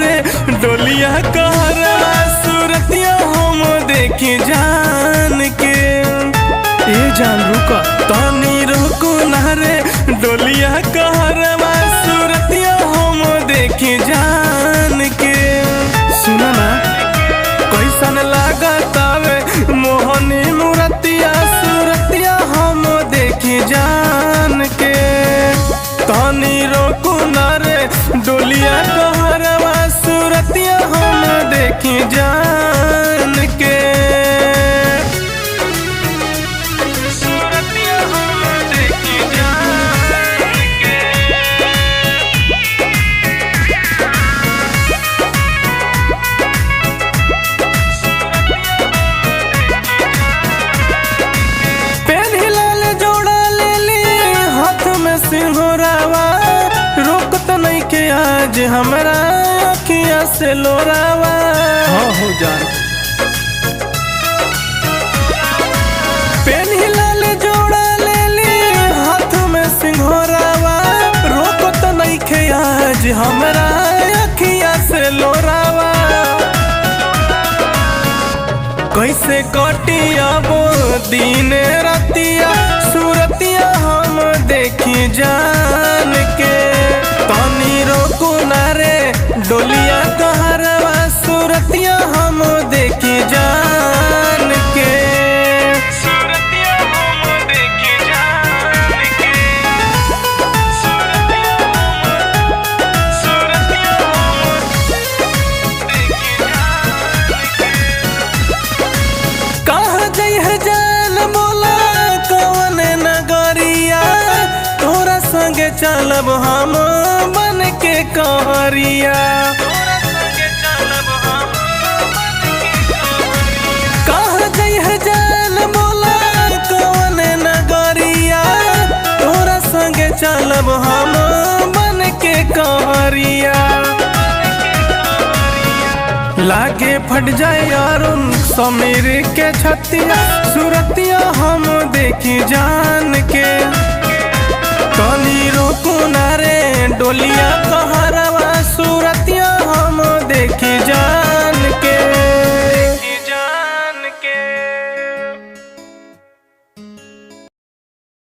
रे डोलिया कहरवा सूरतिया हम देखी जान के। ए जान रुका तनी रुको ना रे डोलिया कहरवा सूरतिया हम देखी जान के। सुना ना कैसन लागतावे मोहनी मूरतिया सूरतिया हम देखी जान के। तनी रोकू ना रे डोलिया कहरवा सूरतिया हम देखी जान के। सूरतिया हम देखी जान के। पेन्ही लाल जोड़ा ले ली हाथ में सिंहोरावा रोकत नहीं के आज हमरा अखिया से लोरावा। हाँ हो जान पेन्ही लाल जोड़ा ले ली हाथ में सिंहोरावा रोकत नहीं के आज हमरा अखिया से लोरावा। कैसे कटिया वो दिन रतिया सूरतिया हम देखी जान के। तनी रोकू ना रे डोलिया कहरवा सूरतिया हम देखी जान के। सूरतिया हम देखी जान के। सूरतिया हम देखी जान के। कहाँ जई है जान बोला कौन नगरिया तोरा संगे चलब हम बन के कहरिया। कहाँ जई है जान बोला कौन नगरिया तोरा संगे चलब हम बन के कहरिया। लागे फट जाए अरुण समीर के छतिया सूरतिया हम देखी जान के। तनी रोकू ना रे डोलिया कहर